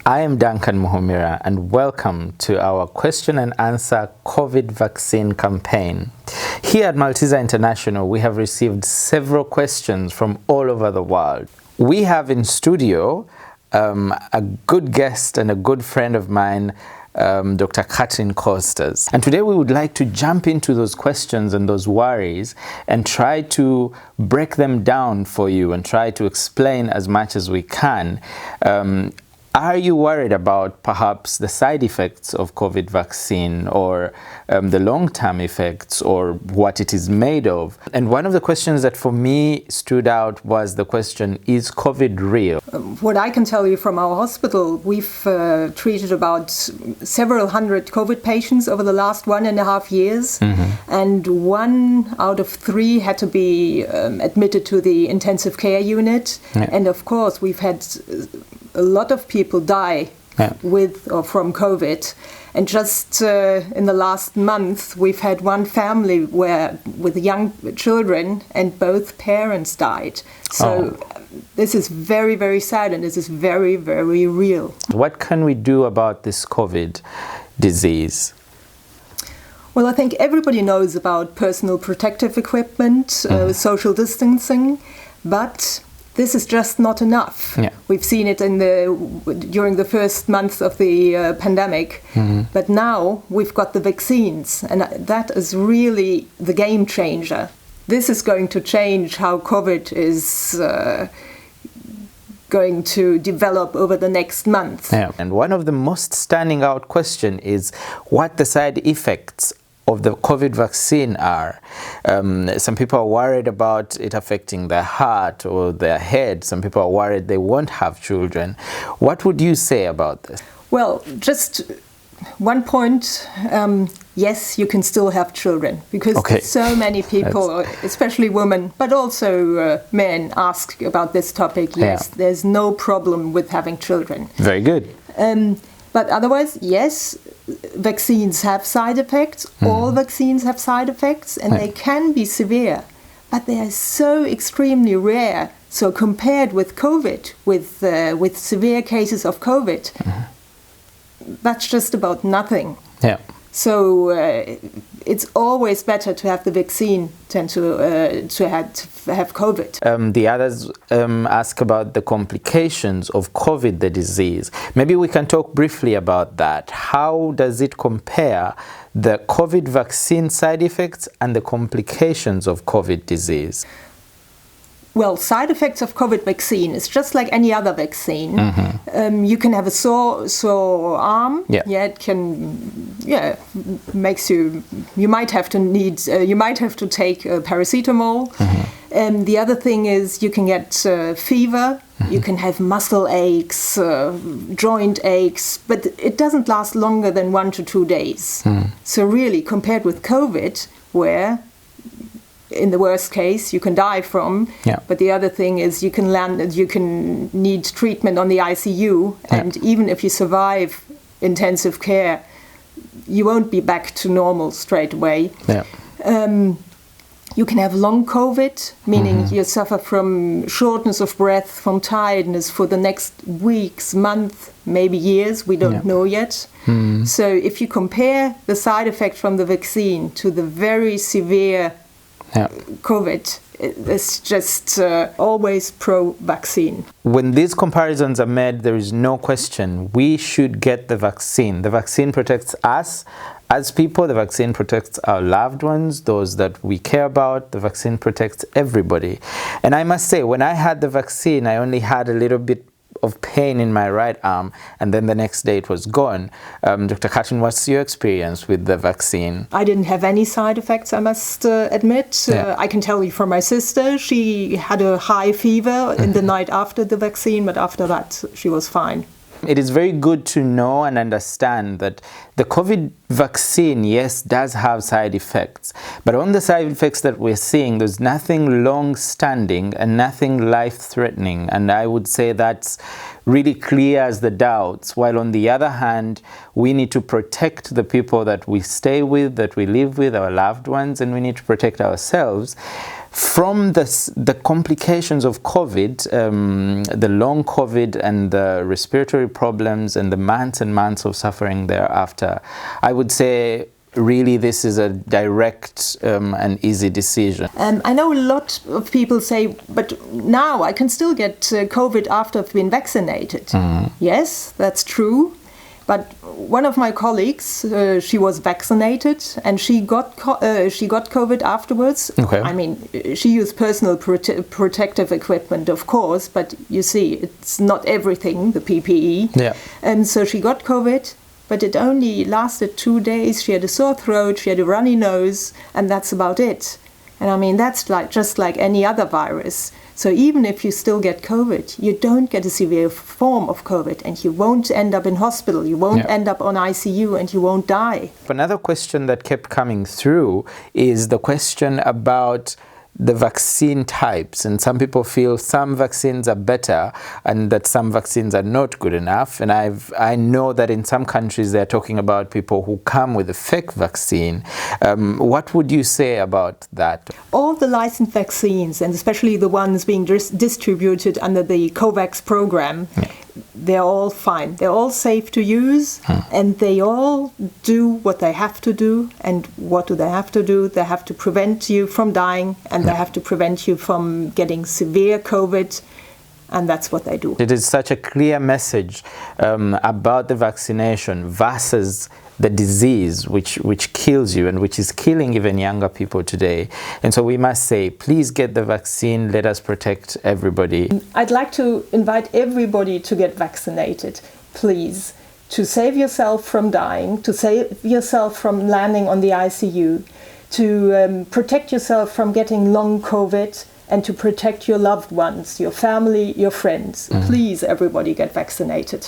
I am Duncan Muhumira and welcome to our question and answer COVID vaccine campaign. Here at Malteser International, we have received several questions from all over the world. We have in studio a good guest and a good friend of mine, Dr. Katrin Kösters. And today we would like to jump into those questions and those worries and try to break them down for you and try to explain as much as we can. Are you worried about perhaps the side effects of COVID vaccine or the long-term effects or what it is made of? And one of the questions that for me stood out was the question, is COVID real? What I can tell you from our hospital, we've treated about several hundred COVID patients over the last 1.5 years. And 1 out of 3 had to be admitted to the intensive care unit. And of course, we've had a lot of people die with or from COVID. And just in the last month, we've had one family with young children and both parents died. So this is very, very sad and this is very, very real. What can we do about this COVID disease? Well, I think everybody knows about personal protective equipment, social distancing, but this is just not enough. We've seen it during the first months of the pandemic, but now we've got the vaccines, and that is really the game changer. This is going to change how COVID is going to develop over the next month. And one of the most standing out question is what the side effects of the COVID vaccine are. Some people are worried about it affecting their heart or their head. Some people are worried they won't have children. What would you say about this? Well, just one point, yes, you can still have children because so many people, especially women, but also men ask about this topic. Yes, there's no problem with having children. Very good. But otherwise, yes, vaccines have side effects. All vaccines have side effects, and they can be severe, but they are so extremely rare. So compared with COVID, with severe cases of COVID, that's just about nothing. So it's always better to have the vaccine than to have COVID. The others ask about the complications of COVID, the disease. Maybe we can talk briefly about that. How does it compare the COVID vaccine side effects and the complications of COVID disease? Well, side effects of COVID vaccine is just like any other vaccine. You can have a sore arm. It can, makes you might have to take paracetamol. The other thing is you can get fever. You can have muscle aches, joint aches, but it doesn't last longer than 1 to 2 days. So really, compared with COVID, where in the worst case, you can die from. But the other thing is you can need treatment on the ICU, and even if you survive intensive care, you won't be back to normal straight away. You can have long COVID, meaning you suffer from shortness of breath, from tiredness for the next weeks, months, maybe years. We don't know yet. So if you compare the side effect from the vaccine to the very severe COVID, it's just always pro-vaccine. When these comparisons are made, there is no question we should get the vaccine. The vaccine protects us as people. The vaccine protects our loved ones, those that we care about. The vaccine protects everybody. And I must say, when I had the vaccine, I only had a little bit of pain in my right arm, and then the next day it was gone. Dr. Katrin, what's your experience with the vaccine? I didn't have any side effects, I must admit. I can tell you from my sister, she had a high fever in the night after the vaccine, but after that she was fine. It is very good to know and understand that the COVID vaccine, yes, does have side effects. But on the side effects that we're seeing, there's nothing long-standing and nothing life-threatening. And I would say that's really clears the doubts. While on the other hand, we need to protect the people that we stay with, that we live with, our loved ones, and we need to protect ourselves. From the complications of COVID, the long COVID and the respiratory problems and the months and months of suffering thereafter, I would say really this is a direct and easy decision. I know a lot of people say, but now I can still get COVID after I've been vaccinated. Yes, that's true. But one of my colleagues, she was vaccinated and she got COVID afterwards. Okay. I mean, she used personal protective equipment, of course, but you see, it's not everything, the PPE. Yeah. And so she got COVID, but it only lasted 2 days. She had a sore throat, she had a runny nose, and that's about it. And I mean, that's just like any other virus. So even if you still get COVID, you don't get a severe form of COVID, and you won't end up in hospital, you won't end up on ICU, and you won't die. Another question that kept coming through is the question about the vaccine types, and some people feel some vaccines are better and that some vaccines are not good enough. And I know that in some countries they're talking about people who come with a fake vaccine. What would you say about that? All the licensed vaccines, and especially the ones being distributed under the COVAX program, they're all fine. They're all safe to use, and they all do what they have to do. And what do they have to do? They have to prevent you from dying, and they have to prevent you from getting severe COVID, and that's what they do. It is such a clear message about the vaccination versus the disease which kills you and which is killing even younger people today. And so we must say, please get the vaccine, let us protect everybody. I'd like to invite everybody to get vaccinated, please, to save yourself from dying, to save yourself from landing on the ICU, to protect yourself from getting long COVID, and to protect your loved ones, your family, your friends. Please, everybody get vaccinated.